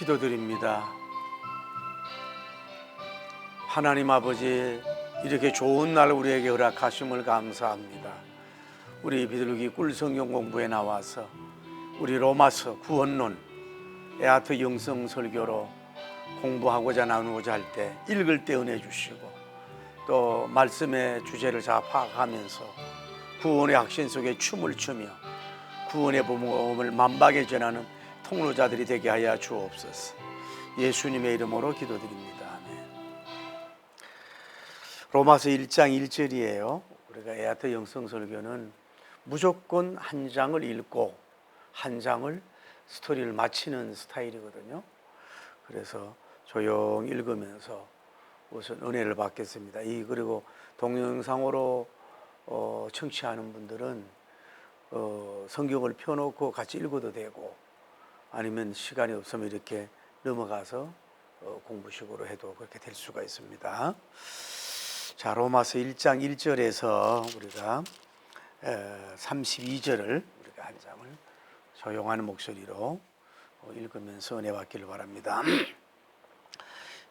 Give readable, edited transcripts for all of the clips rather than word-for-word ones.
기도드립니다. 하나님 아버지, 이렇게 좋은 날 우리에게 허락하심을 감사합니다. 우리 비둘기 꿀성경 공부에 나와서 우리 로마서 구원론, 에아트 영성 설교로 공부하고자 나누고자 할 때 읽을 때 은혜 주시고, 또 말씀의 주제를 잘 파악하면서 구원의 확신 속에 춤을 추며 구원의 복음을 만박에 전하는 통로자들이 되게 하여 주옵소서. 예수님의 이름으로 기도드립니다. 아멘. 로마서 1장 1절이에요. 우리가 에아트 영성 설교는 무조건 한 장을 읽고 한 장을 스토리를 마치는 스타일이거든요. 그래서 조용히 읽으면서 우선 은혜를 받겠습니다. 그리고 동영상으로 청취하는 분들은 성경을 펴놓고 같이 읽어도 되고, 아니면 시간이 없으면 이렇게 넘어가서 공부식으로 해도 그렇게 될 수가 있습니다. 자, 로마서 1장 1절에서 우리가 32절을 우리가 한 장을 조용한 목소리로 읽으면서 은혜 받기를 바랍니다.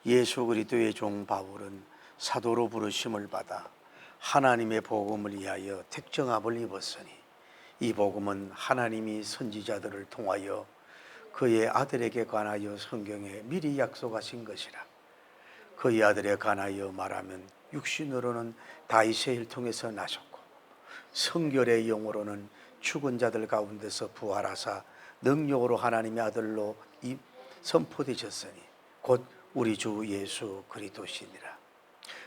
예수 그리스도의 종 바울은 사도로 부르심을 받아 하나님의 복음을 위하여 택정함을 입었으니, 이 복음은 하나님이 선지자들을 통하여 그의 아들에게 관하여 성경에 미리 약속하신 것이라. 그의 아들에 관하여 말하면 육신으로는 다윗의 혈통에서 나셨고 성결의 영으로는 죽은 자들 가운데서 부활하사 능력으로 하나님의 아들로 선포되셨으니 곧 우리 주 예수 그리스도시니라.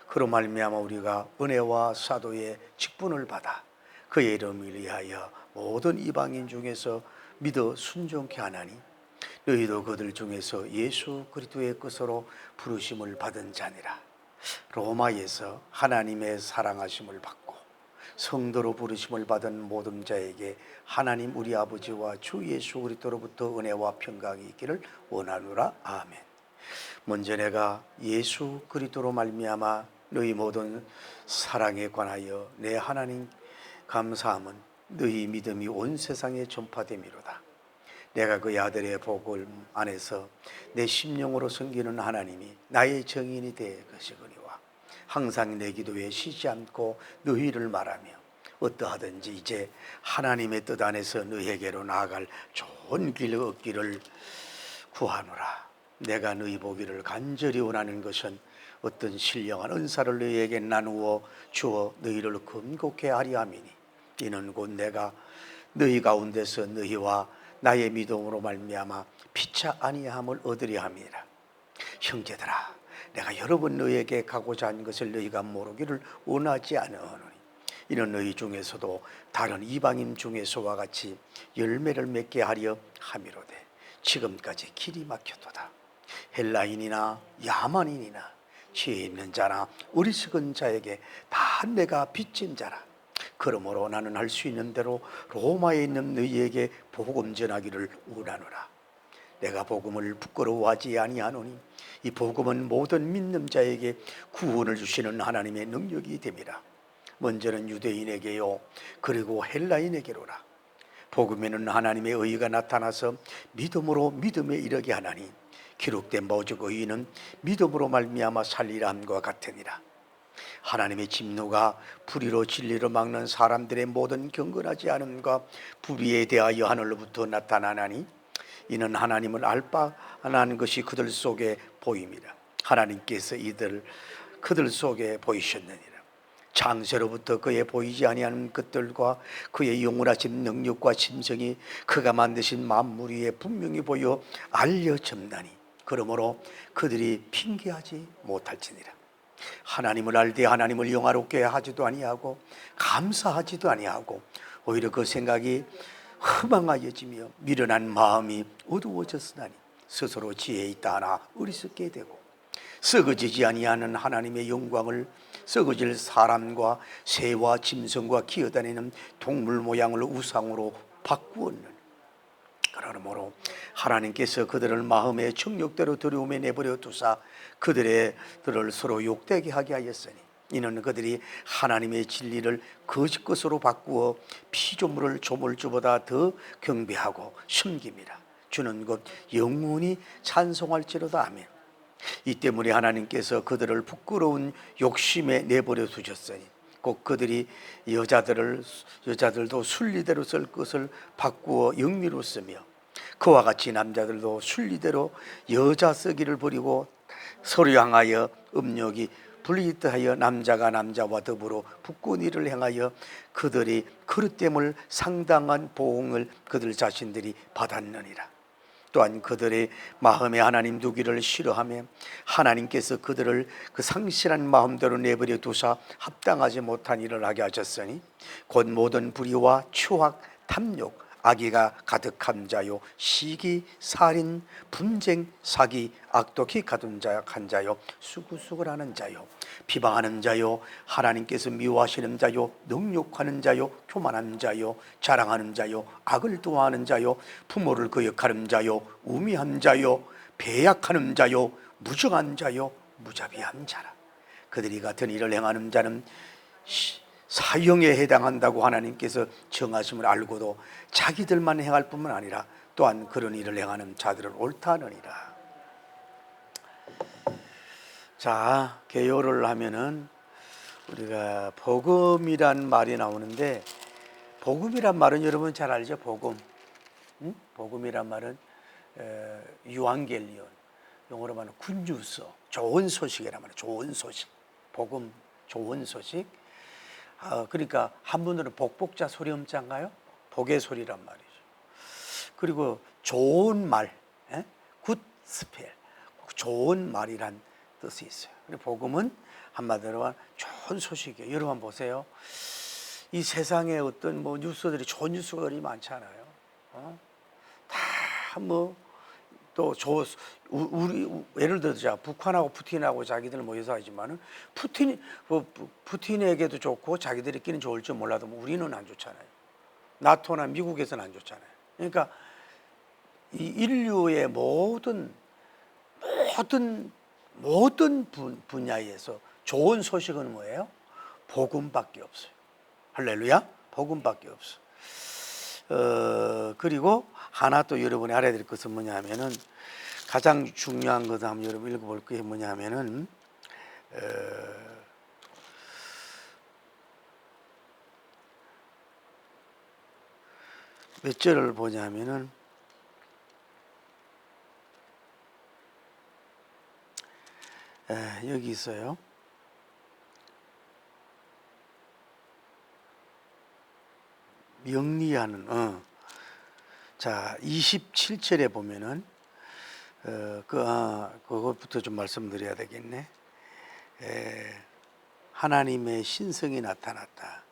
그로 말미암아 우리가 은혜와 사도의 직분을 받아 그의 이름을 위하여 모든 이방인 중에서 믿어 순종케 하나니, 너희도 그들 중에서 예수 그리스도의 것으로 부르심을 받은 자니라. 로마에서 하나님의 사랑하심을 받고 성도로 부르심을 받은 모든 자에게 하나님 우리 아버지와 주 예수 그리스도로부터 은혜와 평강이 있기를 원하노라. 아멘. 먼저 내가 예수 그리스도로 말미암아 너희 모든 사랑에 관하여 내 하나님 감사함은 너희 믿음이 온 세상에 전파됨이로다. 내가 그의 아들의 복음 안에서 내 심령으로 섬기는 하나님이 나의 정인이 되시거니와 항상 내 기도에 쉬지 않고 너희를 말하며 어떠하든지 이제 하나님의 뜻 안에서 너희에게로 나아갈 좋은 길을 얻기를 구하노라. 내가 너희 보기를 간절히 원하는 것은 어떤 신령한 은사를 너희에게 나누어 주어 너희를 금곡케 하리 함이니, 이는 곧 내가 너희 가운데서 너희와 나의 믿음으로 말미암아 피차 아니함을 얻으려 함이라. 형제들아, 내가 여러 번 너희에게 가고자 한 것을 너희가 모르기를 원하지 않으노니, 이는 너희 중에서도 다른 이방인 중에서와 같이 열매를 맺게 하려 함이로되 지금까지 길이 막혔도다. 헬라인이나 야만인이나 지혜 있는 자나 어리석은 자에게 다 내가 빚진 자라. 그러므로 나는 할 수 있는 대로 로마에 있는 너희에게 복음 전하기를 원하노라. 내가 복음을 부끄러워하지 아니하노니 이 복음은 모든 믿는 자에게 구원을 주시는 하나님의 능력이 됨이라. 먼저는 유대인에게요 그리고 헬라인에게로라. 복음에는 하나님의 의가 나타나서 믿음으로 믿음에 이르게 하나니, 기록된 모든 의인은 믿음으로 말미암아 살리라 함과 같으니라. 하나님의 진노가 불의로 진리를 막는 사람들의 모든 경건하지 않음과 불의에 대하여 하늘로부터 나타나나니, 이는 하나님을 알 바 아는 것이 그들 속에 보임이라. 하나님께서 그들 속에 보이셨느니라. 창세로부터 그의 보이지 아니하는 것들과 그의 영원하신 능력과 심성이 그가 만드신 만물 위에 분명히 보여 알려졌나니, 그러므로 그들이 핑계하지 못할지니라. 하나님을 알되 하나님을 영화롭게 하지도 아니하고 감사하지도 아니하고 오히려 그 생각이 허망하여지며 미련한 마음이 어두워졌으나니 스스로 지혜 있다 하나 어리석게 되고 썩어지지 아니하는 하나님의 영광을 썩어질 사람과 새와 짐승과 기어다니는 동물 모양을 우상으로 바꾸었느니, 그러므로 하나님께서 그들을 마음의 정욕대로 두려움에 내버려 두사 그들을 서로 욕되게 하게 하였으니, 이는 그들이 하나님의 진리를 거짓 것으로 바꾸어 피조물을 조물주보다 더 경배하고 섬깁니다. 주는 것 영원히 찬송할지로다. 아멘. 이 때문에 하나님께서 그들을 부끄러운 욕심에 내버려 두셨으니 곧 그들이 여자들도 순리대로 쓸 것을 바꾸어 영리로 쓰며 그와 같이 남자들도 순리대로 여자 쓰기를 버리고 서로 향하여 음욕이 불이듯하여 남자가 남자와 더불어 부끄러운 일을 행하여 그들이 그릇됨을 상당한 보응을 그들 자신들이 받았느니라. 또한 그들의 마음에 하나님 두기를 싫어하며 하나님께서 그들을 그 상실한 마음대로 내버려 두사 합당하지 못한 일을 하게 하셨으니 곧 모든 불의와 추악, 탐욕, 악의가 가득한 자요, 시기, 살인, 분쟁, 사기, 악독히 가둔 자요, 수구수구하는 자요, 비방하는 자요, 하나님께서 미워하시는 자요, 능욕하는 자요, 교만한 자요, 자랑하는 자요, 악을 도와하는 자요, 부모를 거역하는 자요, 우미한 자요, 배약하는 자요, 무정한 자요, 무자비한 자라. 그들이 같은 일을 행하는 자는 사형에 해당한다고 하나님께서 정하심을 알고도 자기들만 행할 뿐만 아니라 또한 그런 일을 행하는 자들을 옳다 하느니라. 자, 개요를 하면은 우리가 복음이란 말이 나오는데, 복음이란 말은 여러분 잘 알죠? 복음. 복음이란 말은 유앙겔리온, 영어로 말하면 굿뉴스, 좋은 소식이란 말이에요. 좋은 소식. 복음, 좋은 소식. 그러니까 한문으로 복복자 소리음자인가요? 복의 소리란 말이죠. 그리고 좋은 말, 굿 스펠, 좋은 말이란 뜻이 있어요. 그리고 복음은 한마디로 좋은 소식이에요. 여러분 보세요. 이 세상에 어떤 뭐 뉴스들이 좋은 뉴스가 그리 많잖아요. 다 뭐 또 우리 예를 들자 북한하고 푸틴하고 자기들 모여서 하지만은 푸틴에게도 좋고 자기들끼리는 좋을지 몰라도 우리는 안 좋잖아요. 나토나 미국에서는 안 좋잖아요. 그러니까 이 인류의 모든 분야에서 좋은 소식은 뭐예요? 복음밖에 없어요. 할렐루야, 복음밖에 없어. 그리고 하나 또 여러분이 알아야 될 것은 뭐냐면은 가장 중요한 것을 한번 여러분 읽어볼 게 뭐냐면은 몇 절을 보냐면은 여기 있어요. 명리하는 자 27절에 보면은 그것부터 좀 말씀드려야 되겠네. 하나님의 신성이 나타났다.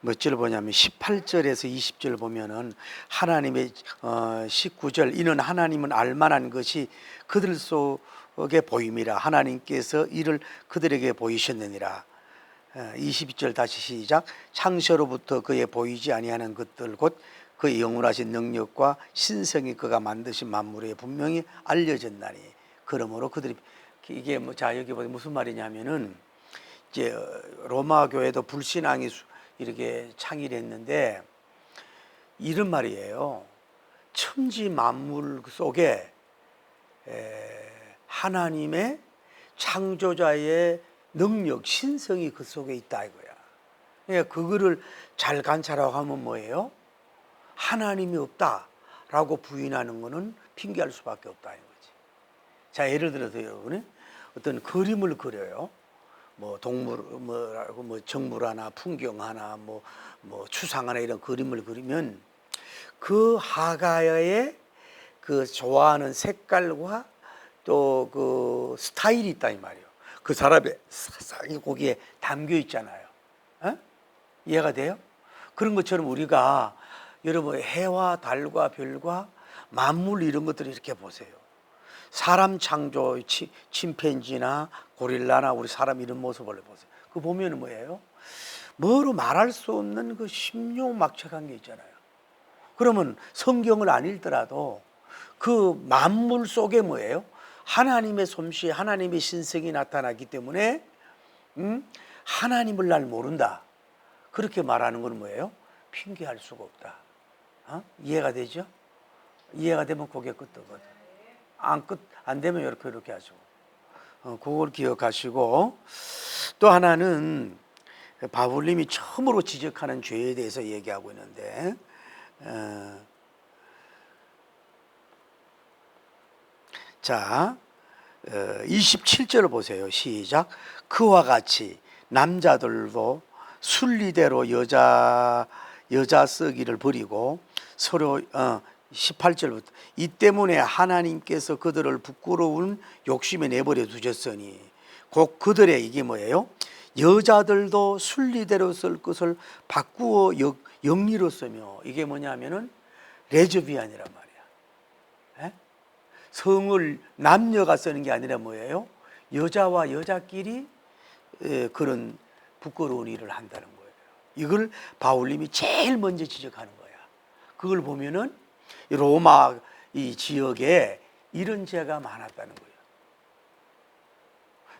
몇 절 보냐면 18절에서 20절 보면은 하나님의 19절 이는 하나님은 알만한 것이 그들 속에 보임이라 하나님께서 이를 그들에게 보이셨느니라. 22절 다시 시작. 창세로부터 그에 보이지 아니하는 것들 곧 그의 영원하신 능력과 신성이 그가 만드신 만물에 분명히 알려졌나니 그러므로 그들이 이게 자 여기 무슨 말이냐면은 이제 로마 교회도 불신앙이 이렇게 창일했는데 이런 말이에요. 천지 만물 속에 하나님의 창조자의 능력, 신성이 그 속에 있다 이거야. 그러니까 그거를 잘 관찰하고 하면 뭐예요? 하나님이 없다라고 부인하는 거는 핑계할 수밖에 없다 이거지. 자, 예를 들어서 여러분이 어떤 그림을 그려요. 뭐 동물 뭐 정물 하나, 풍경 하나, 뭐 추상 하나 이런 그림을 그리면 그 화가의 그 좋아하는 색깔과 또 그 스타일이 있다 이 말이에요. 그 사람의 사상이 거기에 담겨 있잖아요. 이해가 돼요? 그런 것처럼 우리가 여러분 해와 달과 별과 만물 이런 것들을 이렇게 보세요. 사람 창조, 침팬지나 고릴라나 우리 사람 이런 모습을 보세요. 그거 보면 뭐예요? 뭐로 말할 수 없는 그 심요막측한 게 있잖아요. 그러면 성경을 안 읽더라도 그 만물 속에 뭐예요? 하나님의 솜씨, 하나님의 신성이 나타나기 때문에 하나님을 날 모른다. 그렇게 말하는 건 뭐예요? 핑계할 수가 없다. 이해가 되죠? 이해가 되면 고개 끄덕거든. 안 되면 이렇게 하시고. 그걸 기억하시고, 또 하나는 바울님이 처음으로 지적하는 죄에 대해서 얘기하고 있는데, 자, 27절을 보세요. 시작. 그와 같이 남자들도 순리대로 여자 썩이를 버리고 서로 18절부터 이 때문에 하나님께서 그들을 부끄러운 욕심에 내버려 두셨으니 곧 그들의 이게 뭐예요? 여자들도 순리대로 쓸 것을 바꾸어 영리로 쓰며 이게 뭐냐면은 레즈비안이란 말이야. 에? 성을 남녀가 쓰는 게 아니라 뭐예요? 여자와 여자끼리 그런 부끄러운 일을 한다는 거예요. 이걸 바울님이 제일 먼저 지적하는 거야. 그걸 보면은 로마 이 지역에 이런 죄가 많았다는 거예요.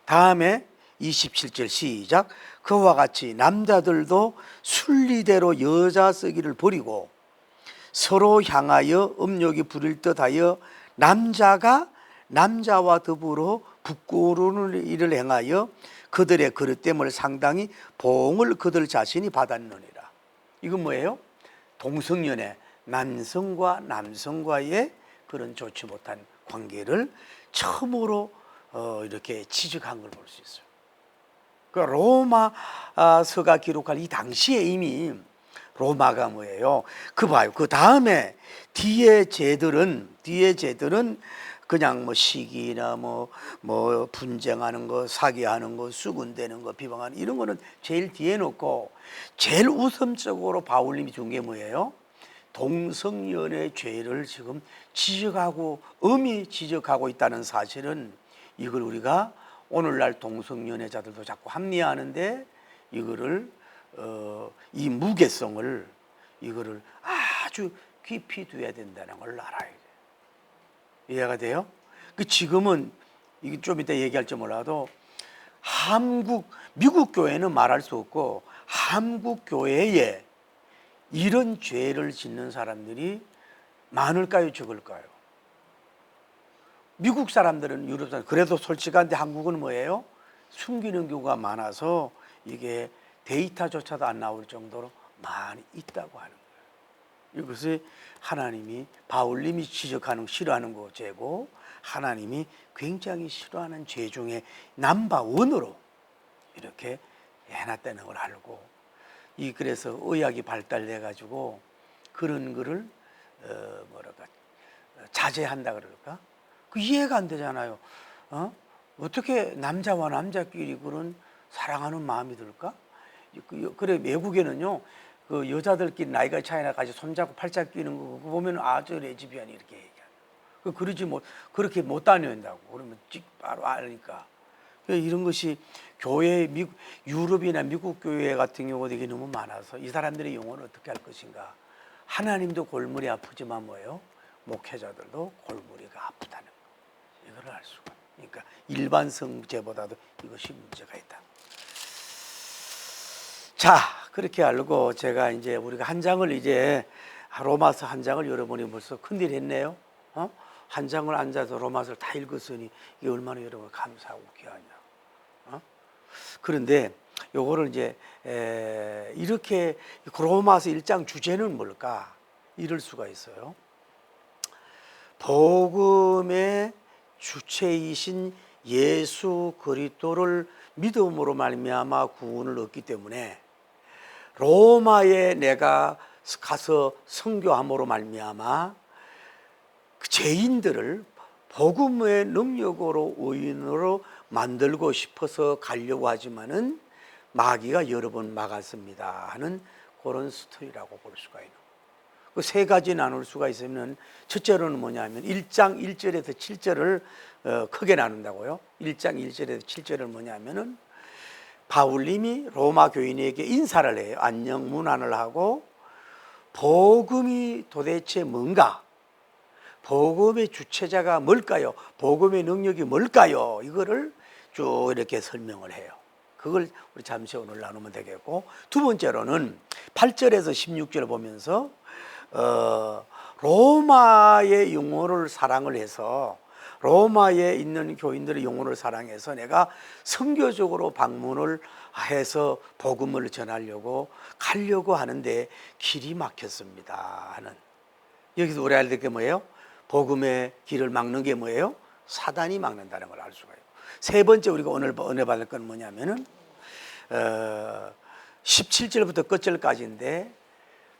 다음에 27절 시작. 그와 같이 남자들도 순리대로 여자 쓰기를 버리고 서로 향하여 음욕이 부릴 듯하여 남자가 남자와 더불어 부끄러운 일을 행하여 그들의 그릇됨을 상당히 보응을 그들 자신이 받았느니라. 이건 뭐예요? 동성연애, 남성과 남성과의 그런 좋지 못한 관계를 처음으로 이렇게 지적한 걸 볼 수 있어요. 그 로마서가 기록할 이 당시에 이미 로마가 뭐예요? 그 봐요. 그 다음에 뒤에 죄들은 그냥 뭐 시기나 뭐 분쟁하는 거, 사기하는 거, 수군대는 거, 비방하는 이런 거는 제일 뒤에 놓고 제일 우선적으로 바울님이 준 게 뭐예요? 동성연애 죄를 지금 지적하고 엄히 지적하고 있다는 사실은 이걸 우리가 오늘날 동성연애자들도 자꾸 합리화하는데 이거를 이 무게성을 이거를 아주 깊이 둬야 된다는 걸 알아야 돼. 이해가 돼요? 그 지금은 이게 좀 이따 얘기할지 몰라도 미국 교회는 말할 수 없고 한국 교회에 이런 죄를 짓는 사람들이 많을까요, 적을까요? 미국 사람들은 유럽 사람 그래도 솔직한데 한국은 뭐예요? 숨기는 경우가 많아서 이게 데이터조차도 안 나올 정도로 많이 있다고 하는 거예요. 이것이 하나님이 바울님이 지적하는 싫어하는 거 죄고 하나님이 굉장히 싫어하는 죄 중에 넘버원으로 이렇게 해놨다는 걸 알고 그래서 의학이 발달돼 가지고 그런 거를 자제한다 그럴까? 그 이해가 안 되잖아요. 어떻게 남자와 남자끼리 그런 사랑하는 마음이 들까? 그래 외국에는요 그 여자들끼리 나이가 차이나 가지고 손잡고 팔짱 끼는 거 그거 보면 아주 레즈비언이 이렇게 얘기하는. 그렇게 못 다닌다고 그러면 바로 아니까. 이런 것이 교회 유럽이나 미국 교회 같은 경우도 이게 너무 많아서 이 사람들의 영혼을 어떻게 할 것인가. 하나님도 골머리 아프지만 뭐예요? 목회자들도 골머리가 아프다는 거. 이걸 알 수가. 그러니까 일반 성죄보다도 이것이 문제가 있다. 자, 그렇게 알고 제가 이제 우리가 한 장을 이제 로마서 한 장을 여러분이 벌써 큰일 했네요. 한 장을 앉아서 로마서를 다 읽었으니 이게 얼마나 여러분 감사하고 귀하냐. 그런데 요거를 이제 이렇게 로마서 1장 주제는 뭘까? 이럴 수가 있어요. 복음의 주체이신 예수 그리스도를 믿음으로 말미암아 구원을 얻기 때문에 로마에 내가 가서 선교함으로 말미암아 그 죄인들을 복음의 능력으로 의인으로 만들고 싶어서 가려고 하지만은 마귀가 여러 번 막았습니다 하는 그런 스토리라고 볼 수가 있는 거예요. 그 세 가지 나눌 수가 있으면 첫째로는 뭐냐면 1장 1절에서 7절을 크게 나눈다고요. 1장 1절에서 7절은 뭐냐면은 바울님이 로마 교인에게 인사를 해요. 안녕 문안을 하고 복음이 도대체 뭔가? 복음의 주체자가 뭘까요? 복음의 능력이 뭘까요? 이거를 쭉 이렇게 설명을 해요. 그걸 우리 잠시 오늘 나누면 되겠고, 두 번째로는 8절에서 16절을 보면서 로마의 영혼을 사랑을 해서, 로마에 있는 교인들의 영혼을 사랑해서 내가 선교적으로 방문을 해서 복음을 전하려고 가려고 하는데 길이 막혔습니다 하는, 여기서 우리 알게 게 뭐예요? 복음의 길을 막는 게 뭐예요? 사단이 막는다는 걸 알 수가 있고, 세 번째 우리가 오늘 은혜 받을 건 뭐냐면은 17절부터 끝절까지인데,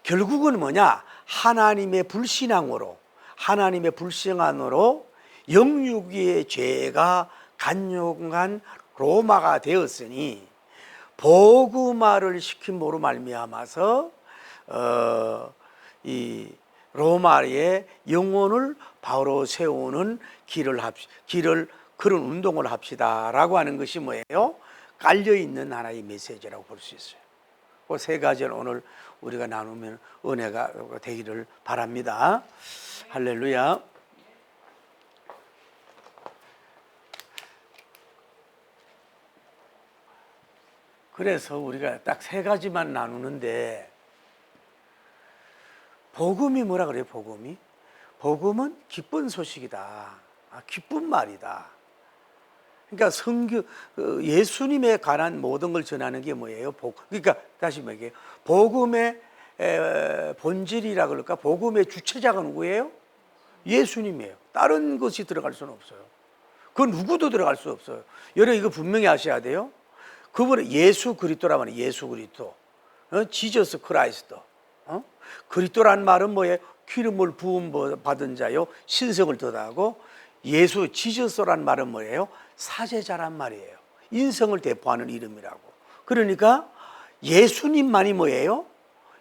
결국은 뭐냐? 하나님의 불신앙으로, 하나님의 불신앙으로 영육의 죄가 간용한 로마가 되었으니 복음화를 시킴으로 말미암아서 이 로마의 영혼을 바로 세우는 길을 그런 운동을 합시다라고 하는 것이 뭐예요? 깔려있는 하나의 메시지라고 볼 수 있어요. 그 세 가지를 오늘 우리가 나누면 은혜가 되기를 바랍니다. 할렐루야. 그래서 우리가 딱 세 가지만 나누는데, 복음이 뭐라 그래요? 복음은 기쁜 소식이다. 기쁜 말이다. 그러니까 예수님에 관한 모든 걸 전하는 게 뭐예요? 그러니까 다시 말해요. 복음의 본질이라 그럴까? 복음의 주체자가 누구예요? 예수님이에요. 다른 것이 들어갈 수는 없어요. 그 누구도 들어갈 수 없어요. 여러분 이거 분명히 아셔야 돼요. 그분은 예수 그리스도라 말이에요. 예수 그리스도. 지저스 크라이스트. 그리스도란 말은 뭐예요? 기름을 부음 받은 자요, 신성을 더하고, 예수 지저스란 말은 뭐예요? 사제자란 말이에요. 인성을 대표하는 이름이라고. 그러니까 예수님만이 뭐예요?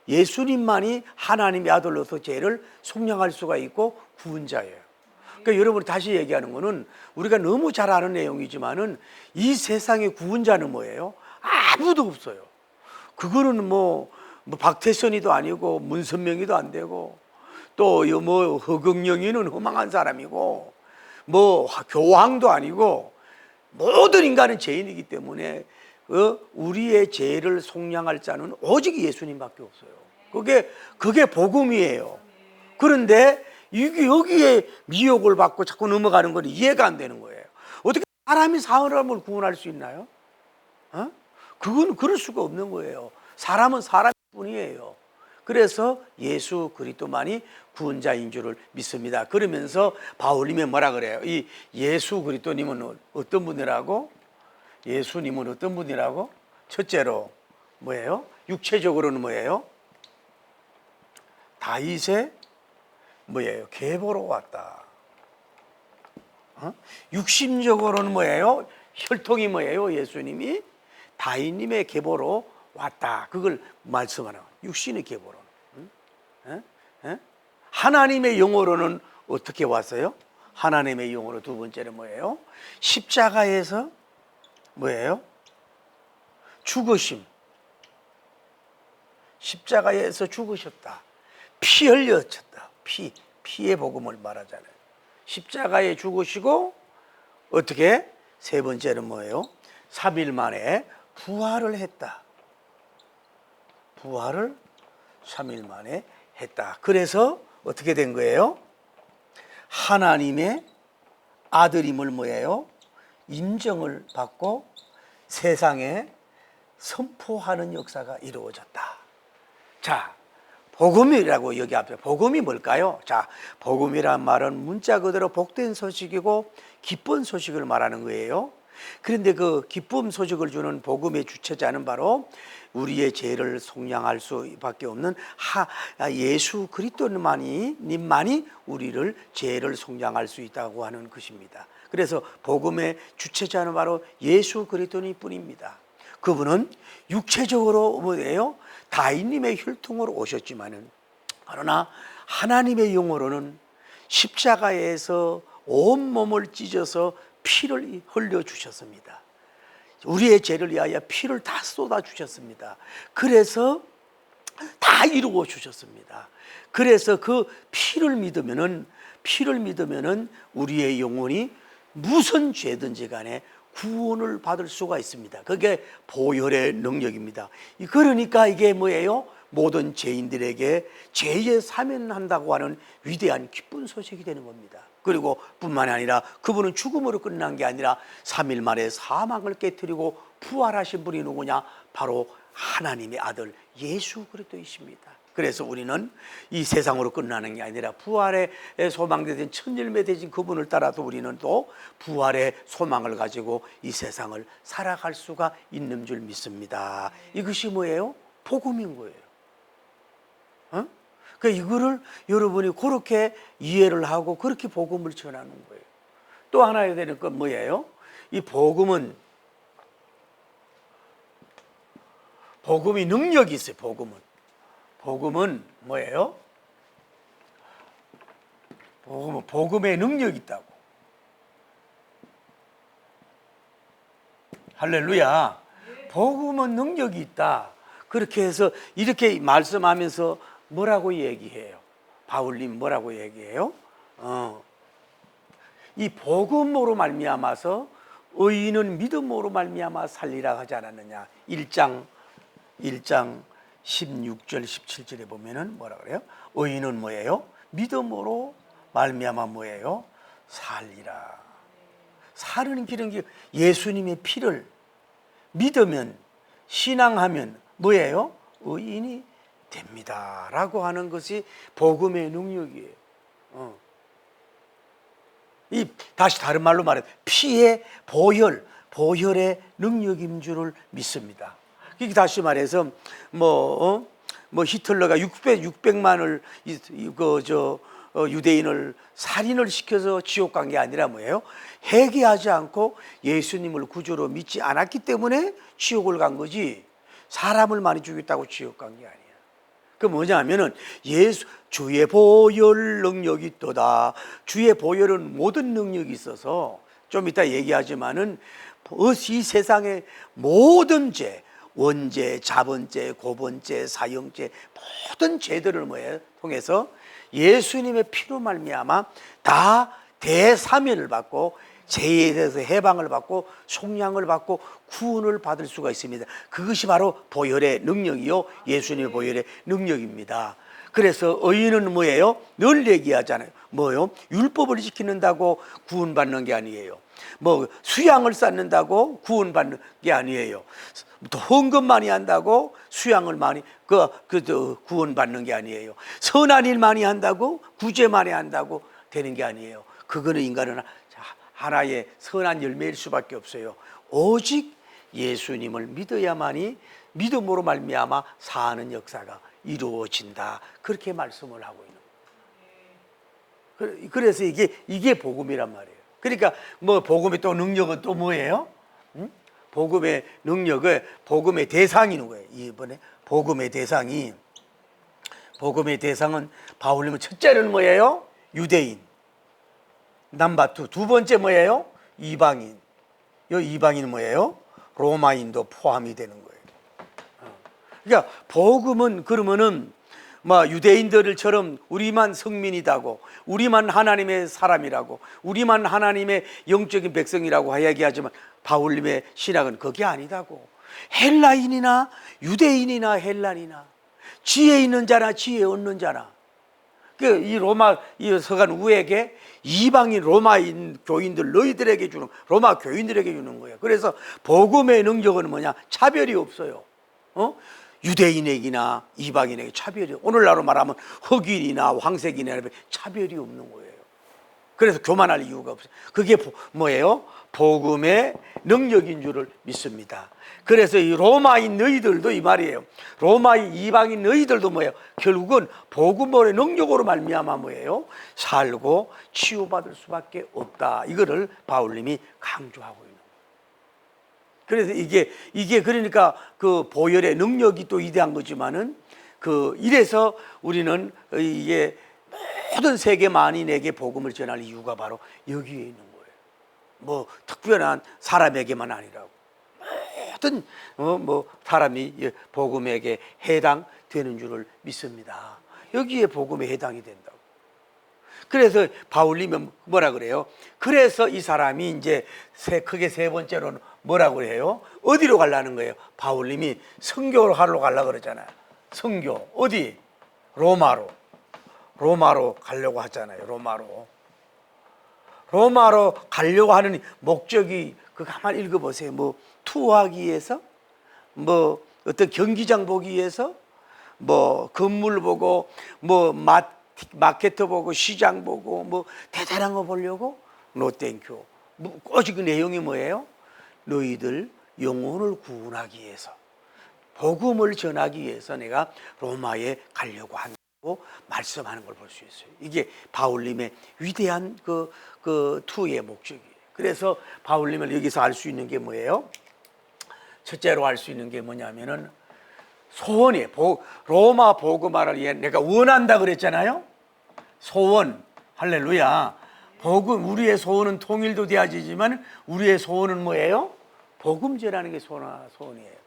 예수님만이 하나님의 아들로서 죄를 속량할 수가 있고 구원자예요. 그러니까 여러분이 다시 얘기하는 거는, 우리가 너무 잘 아는 내용이지만은 이 세상의 구원자는 뭐예요? 아무도 없어요. 그거는 뭐 박태선이도 아니고 문선명이도 안 되고, 또 뭐 허경영이는 허망한 사람이고, 뭐 교황도 아니고, 모든 인간은 죄인이기 때문에 우리의 죄를 속량할 자는 오직 예수님밖에 없어요. 그게 복음이에요. 그런데 여기에 미혹을 받고 자꾸 넘어가는 건 이해가 안 되는 거예요. 어떻게 사람이 사람을 구원할 수 있나요? 그건 그럴 수가 없는 거예요. 사람은 사람뿐이에요. 그래서 예수 그리스도만이 구원자인 줄을 믿습니다. 그러면서 바울님이 뭐라 그래요? 이 예수 그리스도님은 어떤 분이라고? 예수님은 어떤 분이라고? 첫째로 뭐예요? 육체적으로는 뭐예요? 다윗의 뭐예요? 계보로 왔다. 육신적으로는 뭐예요? 혈통이 뭐예요? 예수님이 다윗님의 계보로 왔다. 그걸 말씀하는 거예요. 육신의 계보로. 하나님의 영으로는 어떻게 왔어요? 하나님의 영으로 두 번째는 뭐예요? 십자가에서 뭐예요? 죽으심. 십자가에서 죽으셨다. 피 흘렸다. 피의 복음을 말하잖아요. 십자가에 죽으시고 어떻게? 세 번째는 뭐예요? 3일 만에 부활을 했다. 부활을 3일 만에 했다. 그래서 어떻게 된 거예요? 하나님의 아들임을 뭐예요? 인정을 받고 세상에 선포하는 역사가 이루어졌다. 자, 복음이라고 여기 앞에 복음이 뭘까요? 자, 복음이란 말은 문자 그대로 복된 소식이고 기쁜 소식을 말하는 거예요. 그런데 그 기쁨 소식을 주는 복음의 주체자는 바로 우리의 죄를 속량할 수밖에 없는 예수 그리스도님만이 우리를 죄를 속량할 수 있다고 하는 것입니다. 그래서 복음의 주체자는 바로 예수 그리스도님 뿐입니다. 그분은 육체적으로 뭐예요? 다윗님의 혈통으로 오셨지만은, 그러나 하나님의 영으로는 십자가에서 온몸을 찢어서 피를 흘려주셨습니다. 우리의 죄를 위하여 피를 다 쏟아주셨습니다. 그래서 다 이루어 주셨습니다. 그래서 그 피를 믿으면은 우리의 영혼이 무슨 죄든지 간에 구원을 받을 수가 있습니다. 그게 보혈의 능력입니다. 그러니까 이게 뭐예요? 모든 죄인들에게 죄의 사면한다고 하는 위대한 기쁜 소식이 되는 겁니다. 그리고 뿐만이 아니라 그분은 죽음으로 끝난 게 아니라 3일 만에 사망을 깨뜨리고 부활하신 분이 누구냐? 바로 하나님의 아들 예수 그리스도이십니다. 그래서 우리는 이 세상으로 끝나는 게 아니라 부활의 소망되신 천일매 되신 그분을 따라서 우리는 또 부활의 소망을 가지고 이 세상을 살아갈 수가 있는 줄 믿습니다. 이것이 뭐예요? 복음인 거예요. 그러니까 이거를 여러분이 그렇게 이해를 하고 그렇게 복음을 전하는 거예요. 또 하나 해야 되는 건 뭐예요? 이 복음이 능력이 있어요. 복음은 뭐예요? 복음에 능력이 있다고. 할렐루야. 복음은 능력이 있다. 그렇게 해서 이렇게 말씀하면서 뭐라고 얘기해요? 바울님 뭐라고 얘기해요? 이 복음으로 말미암아서 의인은 믿음으로 말미암아 살리라 하지 않았느냐? 1장 16절 17절에 보면은 뭐라 그래요? 의인은 뭐예요? 믿음으로 말미암아 뭐예요? 살리라. 사는 길은 예수님의 피를 믿으면 신앙하면 뭐예요? 의인이 됩니다 라고 하는 것이 복음의 능력이에요. 다시 다른 말로 말해 피의 보혈의 능력인 줄을 믿습니다. 다시 말해서 히틀러가 600만을 유대인을 살인을 시켜서 지옥 간 게 아니라 뭐예요? 회개하지 않고 예수님을 구주로 믿지 않았기 때문에 지옥을 간 거지, 사람을 많이 죽였다고 지옥 간 게 아니야. 그 뭐냐면은 주의 보혈 능력이 있도다. 주의 보혈은 모든 능력이 있어서 좀 이따 얘기하지만은 이 세상의 모든 죄, 원죄, 자본죄, 고본죄, 사형죄, 모든 죄들을 통해서 예수님의 피로 말미암아 다 대사면을 받고 죄에 대해서 해방을 받고 속량을 받고 구원을 받을 수가 있습니다. 그것이 바로 보혈의 능력이요, 예수님의 보혈의 능력입니다. 그래서 의인은 뭐예요? 늘 얘기하잖아요. 뭐요? 율법을 지키는다고 구원받는 게 아니에요. 수양을 쌓는다고 구원받는 게 아니에요. 헌금 많이 한다고 수양을 많이 구원받는 게 아니에요. 선한 일 많이 한다고 구제 많이 한다고 되는 게 아니에요. 그거는 인간은 하나의 선한 열매일 수밖에 없어요. 오직 예수님을 믿어야만이 믿음으로 말미암아 사는 역사가 이루어진다. 그렇게 말씀을 하고 있는 거예요. 그래서 이게 복음이란 말이에요. 그러니까 복음의 또 능력은 또 뭐예요? 복음의 능력은 복음의 대상이 있는 거예요. 이번에 복음의 대상은 바울님은 첫째는 뭐예요? 유대인. 넘버 2. 두 번째 뭐예요? 이방인. 이 이방인은 뭐예요? 로마인도 포함이 되는 거예요. 그러니까 복음은 그러면은 유대인들처럼 우리만 성민이다고, 우리만 하나님의 사람이라고, 우리만 하나님의 영적인 백성이라고 이야기하지만 바울님의 신학은 그게 아니다고. 헬라인이나 유대인이나 헬란이나 지혜 있는 자나 지혜 없는 자나, 이 로마 이 서간 우에게 이방인 로마인 교인들 너희들에게 주는, 로마 교인들에게 주는 거예요. 그래서 복음의 능력은 뭐냐? 차별이 없어요. 유대인에게나 이방인에게 차별이, 오늘날로 말하면 흑인이나 황색인이나 차별이 없는 거예요. 그래서 교만할 이유가 없어요. 그게 뭐예요? 복음의 능력인 줄을 믿습니다. 그래서 이 로마인 너희들도 이 말이에요. 로마인 이방인 너희들도 뭐예요? 결국은 복음의 능력으로 말미암아 뭐예요? 살고 치유받을 수밖에 없다. 이거를 바울님이 강조하고 있는 거예요. 그래서 이게 그러니까 그 보혈의 능력이 또 위대한 거지만은 이래서 우리는 이게 모든 세계 만인에게 복음을 전할 이유가 바로 여기에 있는 거예요. 특별한 사람에게만 아니라고. 모든 사람이 복음에게 해당되는 줄을 믿습니다. 여기에 복음에 해당이 된다고. 그래서 바울님은 뭐라 그래요? 그래서 이 사람이 이제 크게 세 번째로는 뭐라고 그래요? 어디로 가려는 거예요? 바울님이 선교를 하러 가려고 그러잖아요. 선교 어디? 로마로 가려고 하잖아요. 로마로 가려고 하는 목적이 그거 한번 읽어보세요. 뭐 투어하기 위해서, 뭐 어떤 경기장 보기 위해서, 뭐 건물 보고, 뭐 마케트 보고, 시장 보고, 뭐 대단한 거 보려고? 노 땡큐. 오직 그 내용이 뭐예요? 너희들 영혼을 구원하기 위해서, 복음을 전하기 위해서 내가 로마에 가려고 한다고 말씀하는 걸 볼 수 있어요. 이게 바울님의 위대한 그 투의 목적이에요. 그래서 바울님을 여기서 알 수 있는 게 뭐예요? 첫째로 알 수 있는 게 뭐냐면은 소원이에요. 로마 복음화를 위해 내가 원한다 그랬잖아요. 소원, 할렐루야. 복음, 우리의 소원은 통일도 되어지지만 우리의 소원은 뭐예요? 복음 전하는 게 소원이에요.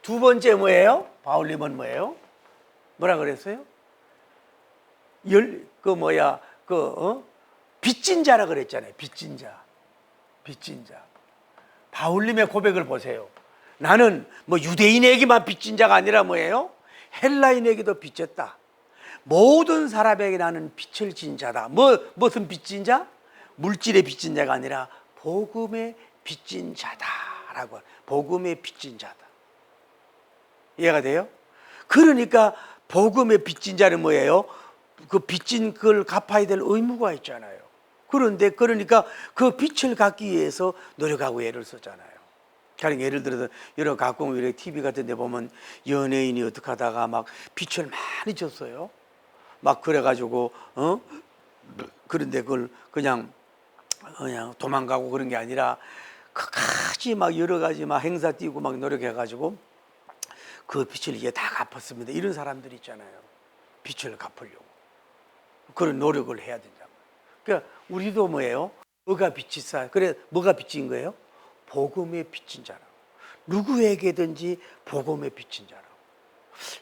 두 번째 뭐예요? 바울님은 뭐예요? 뭐라 그랬어요? 빚진 자라 그랬잖아요. 빚진 자. 바울님의 고백을 보세요. 나는 뭐 유대인에게만 빚진 자가 아니라 뭐예요? 헬라인에게도 빚졌다. 모든 사람에게 나는 빚을 진 자다. 무슨 빚진 자? 물질의 빚진 자가 아니라 복음의 빚진 자다라고. 복음의 빚진 자다. 이해가 돼요? 그러니까 복음의 빚진 자는 뭐예요? 그 빚진 그걸 갚아야 될 의무가 있잖아요. 그러니까 그 빚을 갚기 위해서 노력하고 애를 썼잖아요. 그러니까 예를 들어서 여러 가끔 이렇게 TV 같은 데 보면 연예인이 어떻게 하다가 막 빚을 많이 졌어요. 막 그래가지고 그런데 그걸 그냥 도망가고 그런 게 아니라 끝까지 막 여러 가지 막 행사 뛰고 막 노력해가지고 그 빚을 이제 다 갚았습니다. 이런 사람들 있잖아요. 빚을 갚으려고 그런 노력을 해야 된다. 그러니까 우리도 뭐예요? 뭐가 빚이 쌓여? 그래 뭐가 빚진 거예요? 복음의 빚진 자라고. 누구에게든지 복음의 빚진 자라고.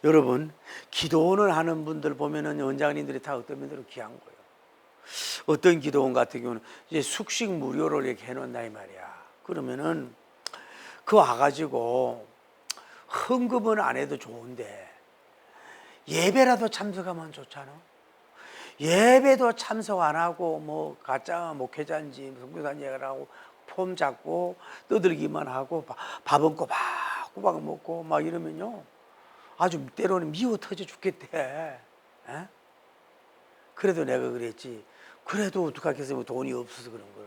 여러분 기도원을 하는 분들 보면은 원장님들이 다 어떤 분들은 귀한 거예요. 어떤 기도원 같은 경우는 이제 숙식 무료로 이렇게 해놓는다 이 말이야. 그러면은 그 와가지고 헌금은 안 해도 좋은데 예배라도 참석하면 좋잖아. 예배도 참석 안 하고 뭐 가짜 목회자인지 선교사인지 하고 폼 잡고 떠들기만 하고 밥은 꼬박꼬박 먹고 막 이러면요 아주 때로는 미워 터져 죽겠대. 에? 그래도 내가 그랬지. 그래도 어떡하겠어요. 돈이 없어서 그런 걸.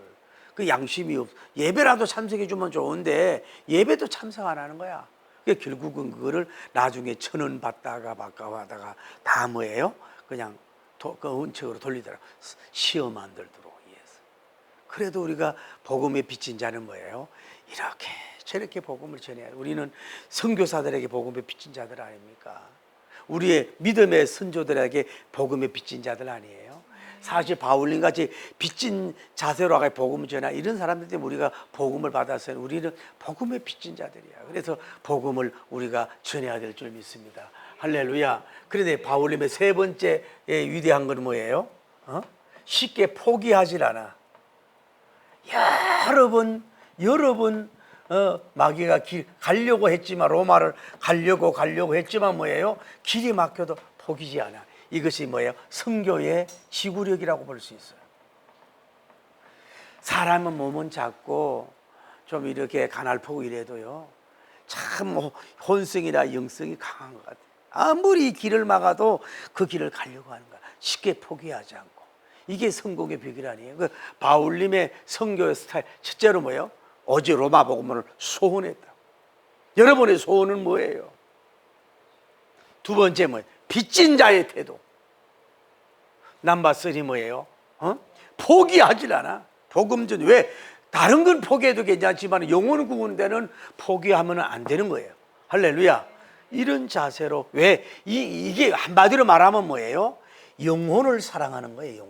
그 양심이 없어. 예배라도 참석해 주면 좋은데 예배도 참석 안 하는 거야. 그러니까 결국은 그거를 나중에 1,000원 받다가 바꿔하다가 다 뭐예요? 그냥 그 은책으로 돌리더라. 시험 안 들도록 위해서. 그래도 우리가 복음에 빚진 자는 뭐예요? 이렇게 저렇게 복음을 전해야 돼. 우리는 선교사들에게 복음에 빚진 자들 아닙니까? 우리의 믿음의 선조들에게 복음에 빚진 자들 아니에요? 사실 바울님 같이 빚진 자세로 복음을 전하 이런 사람들 때문에 우리가 복음을 받았어요. 우리는 복음에 빚진 자들이야. 그래서 복음을 우리가 전해야 될 줄 믿습니다. 할렐루야. 그런데 바울님의 세 번째 위대한 건 뭐예요? 쉽게 포기하질 않아. 여러 번 마귀가 가려고 했지만 로마를 가려고 했지만 뭐예요? 길이 막혀도 포기지 않아. 이것이 뭐예요? 선교의 지구력이라고 볼 수 있어요. 사람은 몸은 작고 좀 이렇게 가날프고 이래도요 참 혼성이나 영성이 강한 것 같아요. 아무리 길을 막아도 그 길을 가려고 하는 거야. 쉽게 포기하지 않고. 이게 성공의 비결 아니에요? 그 바울님의 선교의 스타일 첫째로 뭐예요? 오직 로마 복음을 소원했다. 여러분의 소원은 뭐예요? 두 번째 뭐예요? 빚진 자의 태도. 넘버 3 뭐예요? 포기하질 않아. 복음 전 왜? 다른 건 포기해도 괜찮지만 영혼 구원 데는 포기하면 안 되는 거예요. 할렐루야. 이런 자세로 왜? 이게 한마디로 말하면 뭐예요? 영혼을 사랑하는 거예요.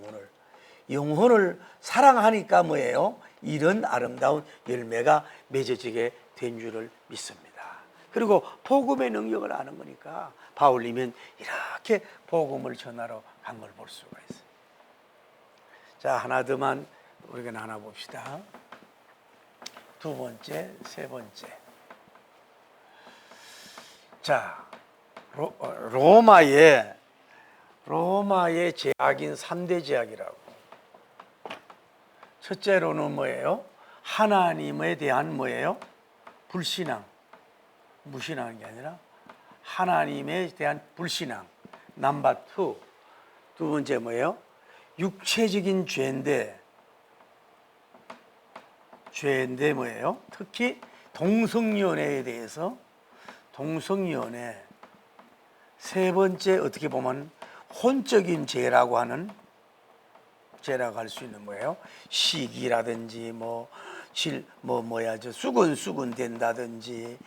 영혼을 사랑하니까 뭐예요? 이런 아름다운 열매가 맺어지게 된 줄을 믿습니다. 그리고 복음의 능력을 아는 거니까 바울님은 이렇게 복음을 전하러 간 걸 볼 수가 있어요. 자, 하나 더만 우리가 나눠봅시다. 두 번째, 세 번째. 자, 로마의 제약인 3대 제약이라고. 첫째로는 뭐예요? 하나님에 대한 뭐예요? 불신앙. 무신하는 게 아니라 하나님에 대한 불신앙. 넘버 2. 두 번째 뭐예요? 육체적인 죄인데 뭐예요? 특히 동성연애에 대해서 동성연애. 세 번째 어떻게 보면 혼적인 죄라고 하는 죄라고 할 수 있는 뭐예요? 시기라든지 수군 된다든지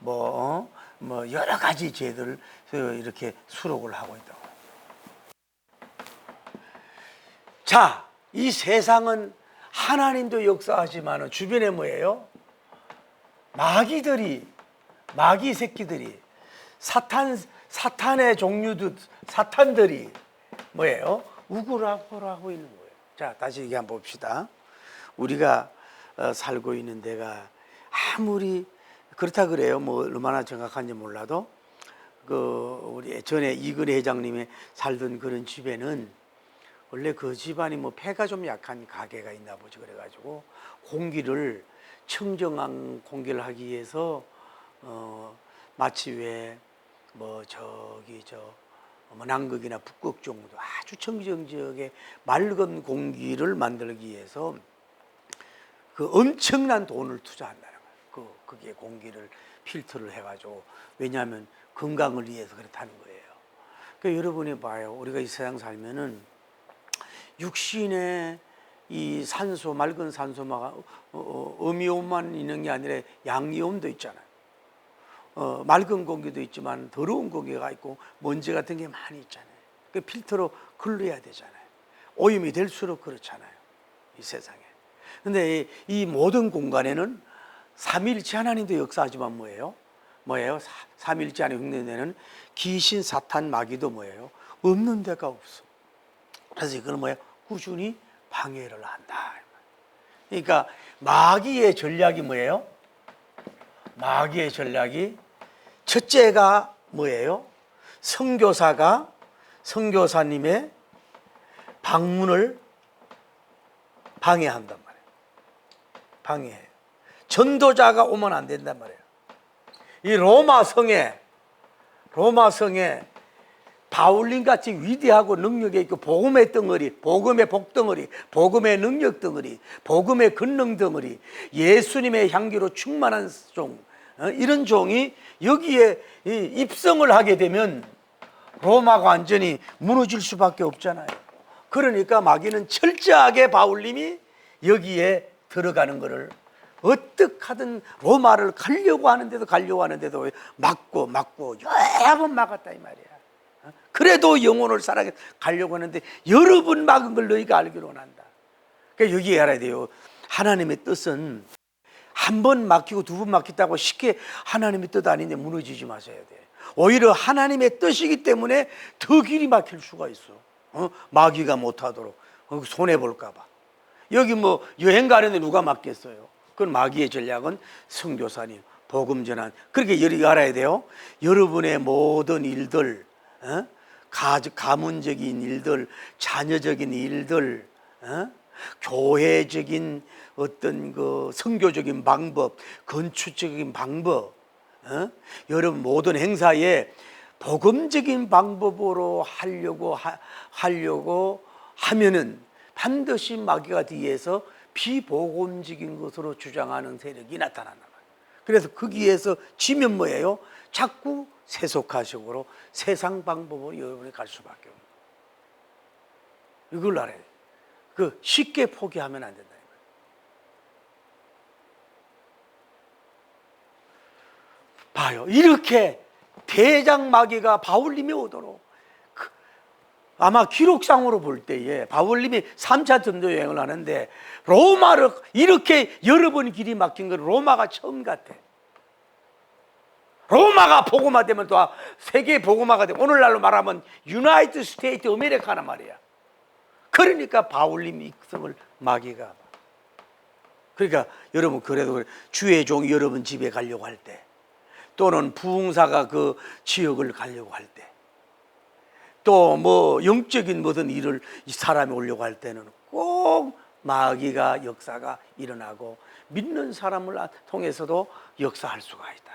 여러 가지 죄들 이렇게 수록을 하고 있다고. 자, 이 세상은 하나님도 역사하지만 주변에 뭐예요? 마귀 새끼들이 사탄의 종류들, 사탄들이 뭐예요? 우글우글하고 있는 거예요. 자, 다시 얘기 한번 봅시다. 우리가 살고 있는 데가 아무리 그렇다 그래요. 얼마나 정확한지 몰라도 우리 전에 이근혜 회장님이 살던 그런 집에는 원래 그 집안이 폐가 좀 약한 가게가 있나 보지. 그래가지고 공기를 청정한 공기를 하기 위해서 마치 왜 남극이나 북극 정도 아주 청정 지역의 맑은 공기를 만들기 위해서 그 엄청난 돈을 투자한다는 거예요. 거기에 공기를 필터를 해가지고. 왜냐하면 건강을 위해서 그렇다는 거예요. 그러니까 여러분이 봐요. 우리가 이 세상 살면은 육신의 이 산소, 맑은 산소가 음이온만 있는 게 아니라 양이온도 있잖아요. 맑은 공기도 있지만 더러운 공기가 있고 먼지 같은 게 많이 있잖아요. 그 필터로 걸러야 되잖아요. 오염이 될수록 그렇잖아요, 이 세상에. 근데 이 모든 공간에는 삼위일체 하나님도 역사하지만 뭐예요? 삼위일체 안에 흉내내는 귀신, 사탄, 마귀도 뭐예요? 없는 데가 없어. 그래서 이거는 꾸준히 방해를 한다. 그러니까 마귀의 전략이 뭐예요? 마귀의 전략이 첫째가 뭐예요? 선교사님의 방문을 방해한단 말이에요. 방해해요. 전도자가 오면 안 된단 말이에요. 이 로마 성에 바울님 같이 위대하고 능력이 있고 복음의 덩어리, 복음의 복덩어리, 복음의 능력 덩어리, 복음의 권능 덩어리, 예수님의 향기로 충만한 종, 이런 종이 여기에 입성을 하게 되면 로마가 완전히 무너질 수밖에 없잖아요. 그러니까 마귀는 철저하게 바울님이 여기에 들어가는 것을 어떻게 하든 로마를 가려고 하는데도 막고 여러 번 막았다 이 말이야. 그래도 영혼을 살아게 가려고 하는데 여러 번 막은 걸 너희가 알기로 한다. 그러니까 여기에 알아야 돼요. 하나님의 뜻은 한 번 막히고 두 번 막혔다고 쉽게 하나님의 뜻 아닌데 무너지지 마셔야 돼. 오히려 하나님의 뜻이기 때문에 더 길이 막힐 수가 있어. 마귀가 못하도록 손해볼까 봐. 여기 여행 가는데 누가 막겠어요? 그건 마귀의 전략은 선교사님, 복음 전환. 그렇게 여러분이 알아야 돼요. 여러분의 모든 일들, 가문적인 일들, 자녀적인 일들, 교회적인 어떤 선교적인 방법, 건축적인 방법, 여러분 모든 행사에 복음적인 방법으로 하려고 하면은 반드시 마귀가 뒤에서 비복음적인 것으로 주장하는 세력이 나타난다. 그래서 거기에서 지면 뭐예요? 자꾸 세속화식으로 세상 방법으로 여러분이 갈 수밖에 없는 거예요. 이걸 알아야 돼요. 쉽게 포기하면 안 된다. 봐요. 이렇게 대장 마귀가 바울님이 오도록 아마 기록상으로 볼 때에 바울님이 3차 전도 여행을 하는데 로마를 이렇게 여러 번 길이 막힌 건 로마가 처음 같아. 로마가 복음화되면 또 세계 복음화가 돼. 오늘날로 말하면 유나이티드 스테이트 아메리카란 말이야. 그러니까 바울님 익성을 마귀가, 그러니까 여러분 그래도 주의 종이 여러분 집에 가려고 할 때, 또는 부흥사가 그 지역을 가려고 할 때, 또 뭐 영적인 무슨 일을 이 사람이 오려고 할 때는 꼭 마귀가 역사가 일어나고 믿는 사람을 통해서도 역사할 수가 있다.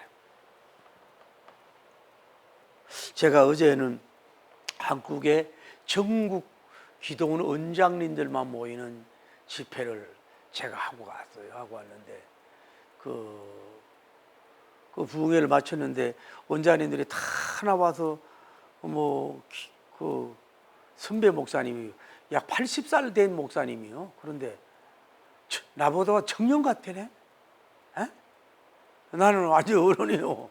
제가 어제는 한국의 전국 기도원 원장님들만 모이는 집회를 제가 하고 왔는데 그 부흥회를 마쳤는데 원장님들이 다 나와서 그 선배 목사님이 약 80살 된 목사님이요. 그런데 나보다 청년 같아네. 에? 나는 아주 어른이요.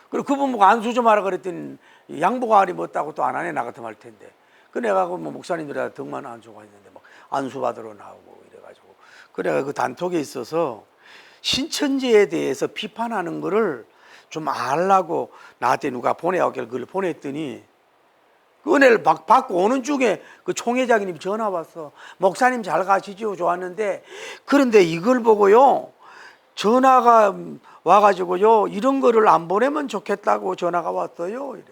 그리고 그분 보고 안수 좀 하라 그랬더니 양보가 아니 못다고 또 안 하네, 나 같으면 할 텐데. 그 내가 뭐 목사님들이 등만 안수가 있는데 막 안수 받으러 나오고 이래가지고, 그래가 그 단톡에 있어서 신천지에 대해서 비판하는 거를 좀 알라고 나한테 누가 보내왔길래 그걸 보냈더니 그 은혜를 받고 오는 중에 그 총회장님이 전화 왔어. 목사님 잘 가시죠? 좋았는데 그런데 이걸 보고요, 전화가 와가지고요, 이런 거를 안 보내면 좋겠다고 전화가 왔어요. 이래.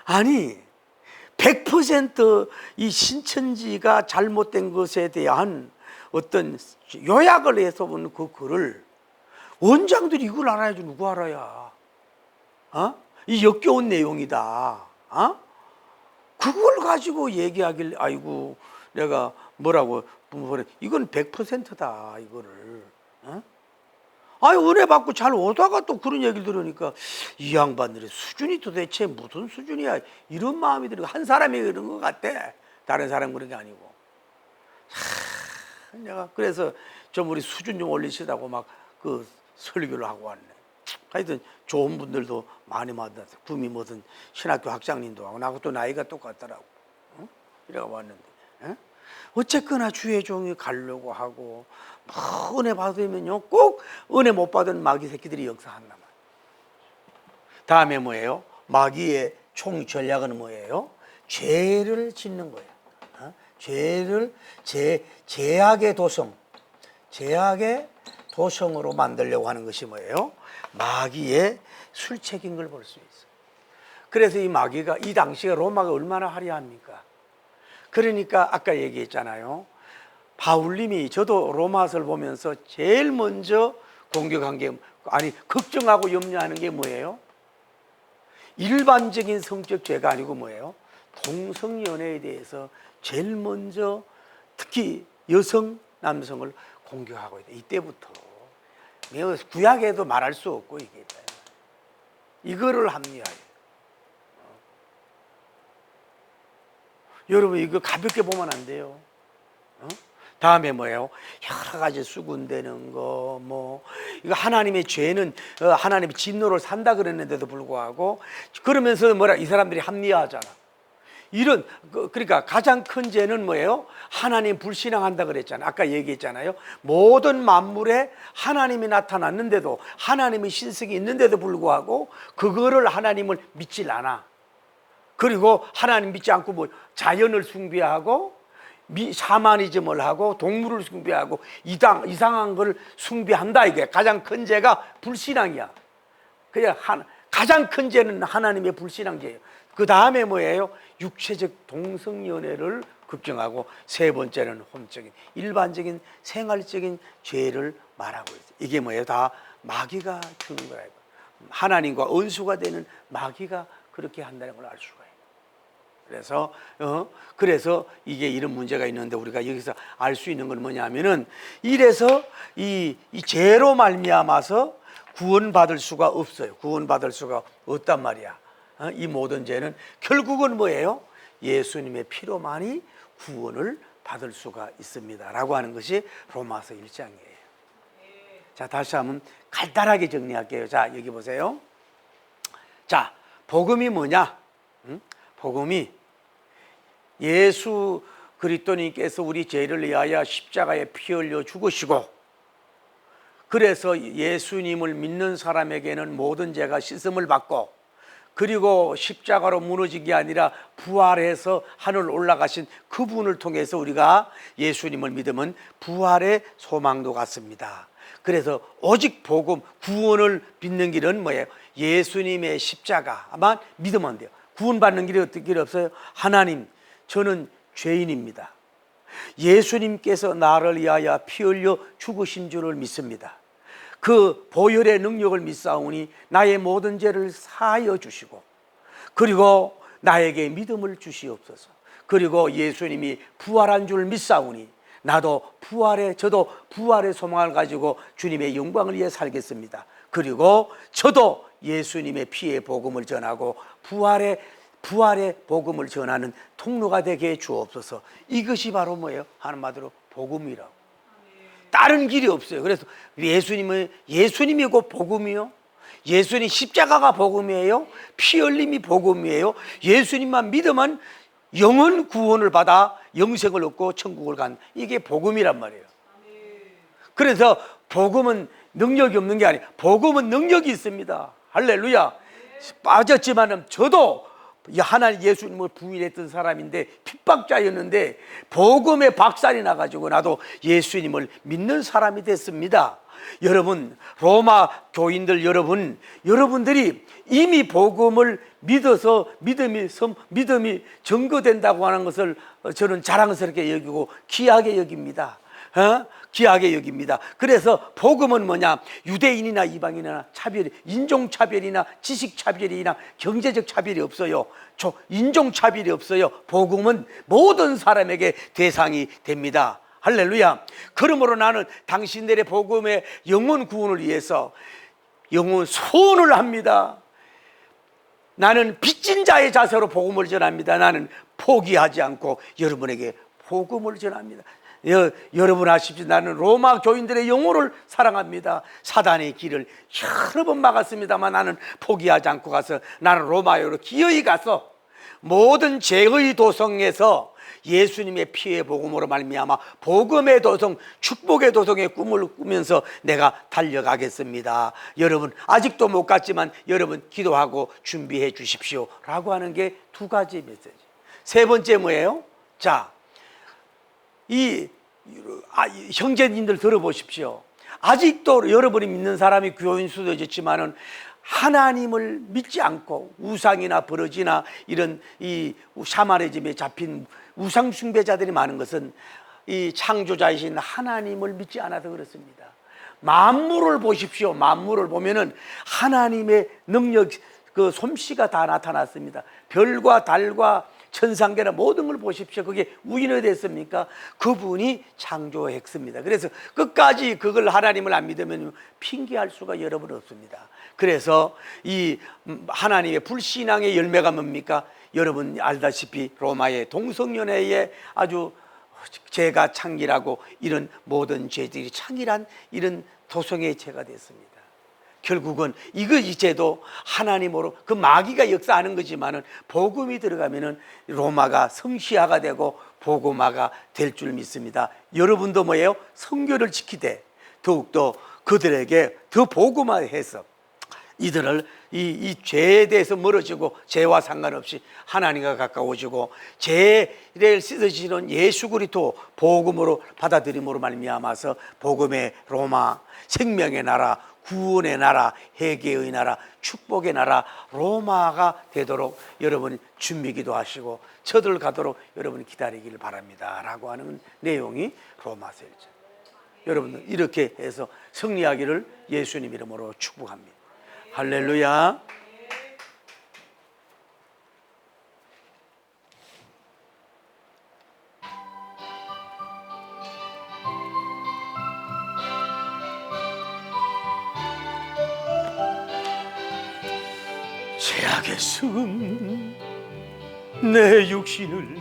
아니 100% 신천지가 잘못된 것에 대한 어떤 요약을 해서 본 그 글을 원장들이 이걸 알아야지 누구 알아야? 이 역겨운 내용이다. 그걸 가지고 얘기하길, 아이고 내가 뭐라고 이건 100%다 이거를. 은혜 받고 잘 오다가 또 그런 얘기를 들으니까 이 양반들의 수준이 도대체 무슨 수준이야, 이런 마음이 들고, 한 사람이 그런 것 같아, 다른 사람 그런 게 아니고. 내가 그래서 좀 우리 수준 좀 올리시다고 막 그 설교를 하고 왔네. 하여튼 좋은 분들도 많이 만났어. 구미 무슨 신학교 학장님도 하고, 나하고 또 나이가 똑같더라고. 이래가 왔는데, 어쨌거나 주의 종이 가려고 하고 뭐 은혜 받으면요 꼭 은혜 못 받은 마귀 새끼들이 역사한단 말이에요. 다음에 뭐예요? 마귀의 총 전략은 뭐예요? 죄를 짓는 거예요. 죄를 제약의 도성으로 만들려고 하는 것이 뭐예요? 마귀의 술책인 걸 볼 수 있어요. 그래서 이 마귀가, 이 당시에 로마가 얼마나 화려합니까? 그러니까 아까 얘기했잖아요. 바울님이, 저도 로마서를 보면서 제일 먼저 공격한 게, 걱정하고 염려하는 게 뭐예요? 일반적인 성적 죄가 아니고 뭐예요? 동성연애에 대해서 제일 먼저 특히 여성, 남성을 공격하고 있다. 이때부터. 구약에도 말할 수 없고 이게 이거를 합리화해요. 여러분 이거 가볍게 보면 안 돼요. 다음에 뭐예요? 여러 가지 수군대는 거, 이거 하나님의 죄는 하나님의 진노를 산다 그랬는데도 불구하고, 그러면서 이 사람들이 합리화하잖아. 그러니까 가장 큰 죄는 뭐예요? 하나님 불신앙한다 그랬잖아요. 아까 얘기했잖아요. 모든 만물에 하나님이 나타났는데도, 하나님의 신성이 있는데도 불구하고 그거를 하나님을 믿질 않아. 그리고 하나님 믿지 않고 자연을 숭배하고 샤머니즘을 하고 동물을 숭배하고 이상한 걸 숭배한다. 이게 가장 큰 죄가 불신앙이야. 그냥 가장 큰 죄는 하나님의 불신앙죄예요. 그 다음에 뭐예요? 육체적 동성연애를 걱정하고, 세 번째는 혼적인 일반적인 생활적인 죄를 말하고 있어요. 이게 뭐예요? 다 마귀가 주는 거예요. 하나님과 원수가 되는 마귀가 그렇게 한다는 걸 알 수가 있어요. 그래서 이게 이런 문제가 있는데, 우리가 여기서 알 수 있는 건 뭐냐면은, 이래서 이 죄로 말미암아서 구원받을 수가 없어요. 구원받을 수가 없단 말이야. 이 모든 죄는 결국은 뭐예요? 예수님의 피로만이 구원을 받을 수가 있습니다 라고 하는 것이 로마서 1장이에요. 자, 다시 한번 간단하게 정리할게요. 자, 여기 보세요. 자, 복음이 뭐냐? 복음이 예수 그리스도님께서 우리 죄를 위하여 십자가에 피 흘려 죽으시고, 그래서 예수님을 믿는 사람에게는 모든 죄가 씻음을 받고, 그리고 십자가로 무너진 게 아니라 부활해서 하늘 올라가신 그분을 통해서 우리가 예수님을 믿으면 부활의 소망도 갖습니다. 그래서 오직 복음, 구원을 믿는 길은 뭐예요? 예수님의 십자가만 믿으면 돼요. 구원받는 길이 어떤 길이 없어요? 하나님, 저는 죄인입니다. 예수님께서 나를 위하여 피 흘려 죽으신 줄을 믿습니다. 그 보혈의 능력을 믿사오니 나의 모든 죄를 사하여 주시고, 그리고 나에게 믿음을 주시옵소서. 그리고 예수님이 부활한 줄 믿사오니 저도 부활의 소망을 가지고 주님의 영광을 위해 살겠습니다. 그리고 저도 예수님의 피의 복음을 전하고 부활의 복음을 전하는 통로가 되게 해 주옵소서. 이것이 바로 뭐예요? 한마디로 복음이라고. 다른 길이 없어요. 그래서 예수님이 곧 복음이요. 예수님 십자가가 복음이에요. 피 흘림이 복음이에요. 예수님만 믿으면 영원 구원을 받아 영생을 얻고 천국을 간, 이게 복음이란 말이에요. 그래서 복음은 능력이 없는 게 아니에요. 복음은 능력이 있습니다. 할렐루야. 빠졌지만은 저도 하나님 예수님을 부인했던 사람인데 핍박자였는데 복음의 박살이 나가지고 나도 예수님을 믿는 사람이 됐습니다. 여러분, 로마 교인들 여러분들이 이미 복음을 믿어서 믿음이 증거된다고 하는 것을 저는 자랑스럽게 여기고 귀하게 여깁니다. 귀하게 여깁니다. 그래서 복음은 뭐냐? 유대인이나 이방인이나 인종차별이나 지식차별이나 경제적 차별이 없어요. 인종차별이 없어요. 복음은 모든 사람에게 대상이 됩니다. 할렐루야. 그러므로 나는 당신들의 복음의 영혼 구원을 위해서 영혼 소원을 합니다. 나는 빚진 자의 자세로 복음을 전합니다. 나는 포기하지 않고 여러분에게 복음을 전합니다. 여러분 아십시오. 나는 로마 교인들의 영혼을 사랑합니다. 사단의 길을 여러 번 막았습니다만 나는 포기하지 않고 가서 나는 로마로 기어이 가서 모든 죄의 도성에서 예수님의 피의 복음으로 말미암아 복음의 도성, 축복의 도성의 꿈을 꾸면서 내가 달려가겠습니다. 여러분 아직도 못 갔지만 여러분 기도하고 준비해 주십시오 라고 하는 게 두 가지 메시지. 세 번째 뭐예요? 자, 형제님들 들어보십시오. 아직도 여러분이 믿는 사람이 교인 수도 있지만은 하나님을 믿지 않고 우상이나 버러지나 이런 이 샤머니즘에 잡힌 우상 숭배자들이 많은 것은 이 창조자이신 하나님을 믿지 않아서 그렇습니다. 만물을 보십시오. 만물을 보면은 하나님의 능력, 그 솜씨가 다 나타났습니다. 별과 달과 천상계나 모든 걸 보십시오. 그게 우인이 됐습니까? 그분이 창조했습니다. 그래서 끝까지 그걸 하나님을 안 믿으면 핑계할 수가 여러분 없습니다. 그래서 이 하나님의 불신앙의 열매가 뭡니까? 여러분 알다시피 로마의 동성연애에 아주 죄가 창길하고 이런 모든 죄들이 창길한 이런 도성의 죄가 됐습니다. 결국은 이 죄도 하나님으로 그 마귀가 역사하는 거지만은 복음이 들어가면은 로마가 성시화가 되고 복음화가 될 줄 믿습니다. 여러분도 뭐예요? 성교를 지키되 더욱더 그들에게 더 복음화해서 이들을 이 죄에 대해서 멀어지고 죄와 상관없이 하나님과 가까워지고 죄를 씻으시는 예수 그리스도 복음으로 받아들임으로 말미암아서 복음의 로마, 생명의 나라, 구원의 나라, 회개의 나라, 축복의 나라 로마가 되도록 여러분이 준비기도 하시고 저들 가도록 여러분이 기다리기를 바랍니다 라고 하는 내용이 로마서 1장. 여러분들 이렇게 해서 승리하기를 예수님 이름으로 축복합니다. 할렐루야. 죄악의 썩은 내 육신을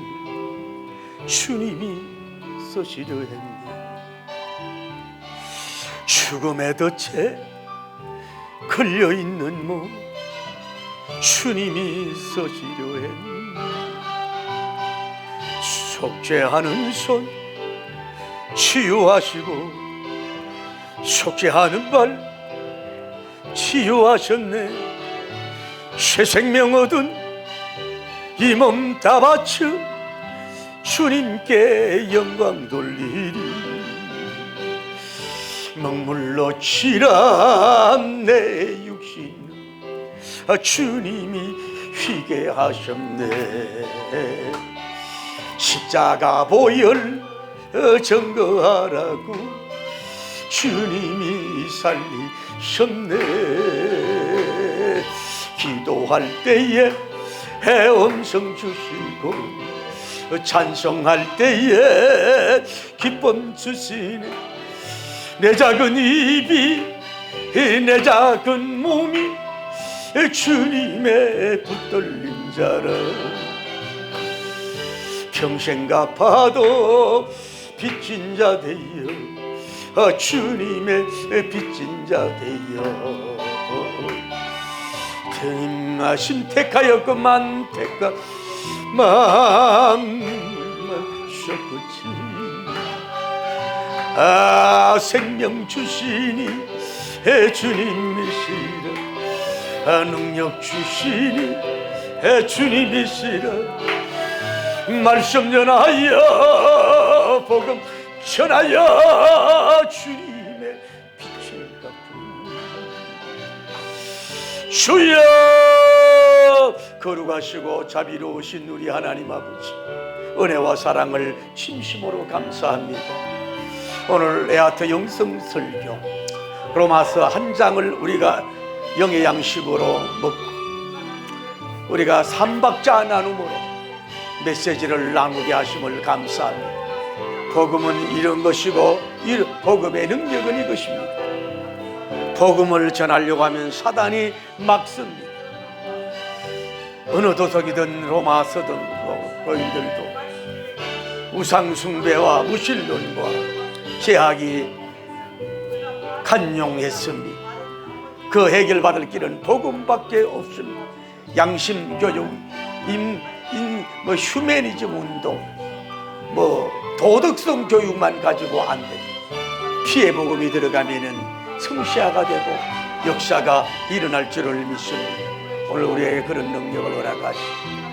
주님이 쓰시려 했네. 죽음의 덫에 걸려있는 몸 주님이 쓰시려 했네. 속죄하는 손 치유하시고 속죄하는 발 치유하셨네. 새 생명 얻은 이 몸 다 바쳐 주님께 영광 돌리리. 먹물로 칠한 내 육신 주님이 휘게 하셨네. 십자가 보혈 증거하라고 주님이 살리셨네. 기도할 때에 음성 주시고 찬송할 때에 기쁨 주시네. 내 작은 입이 내 작은 몸이 주님의 붙들린 자라. 평생 갚아도 빚진 자 되어 주님의 빚진 자 되어 등임하신 택하였건만 택하셨구지. 생명 주시니 주님이시라. 능력 주시니 주님이시라. 말씀 전하여 복음 전하여 주님의 빛을 갚으. 주여 거룩하시고 자비로우신 우리 하나님 아버지, 은혜와 사랑을 진심으로 감사합니다. 오늘 에아트 영성 설교 로마서 한 장을 우리가 영의 양식으로 먹고 우리가 삼박자 나눔으로 메시지를 나누게 하심을 감사합니다. 복음은 이런 것이고 복음의 능력은 이것입니다. 복음을 전하려고 하면 사단이 막습니다. 어느 도석이든 로마서든 고인들도 우상숭배와 무신론과 제약이 간용했습니다. 그 해결받을 길은 복음밖에 없습니다. 양심교육, 휴메니즘 운동, 도덕성 교육만 가지고 안 됩니다. 피해 복음이 들어가면은 성시화가 되고 역사가 일어날 줄을 믿습니다. 오늘 우리에게 그런 능력을 허락하시고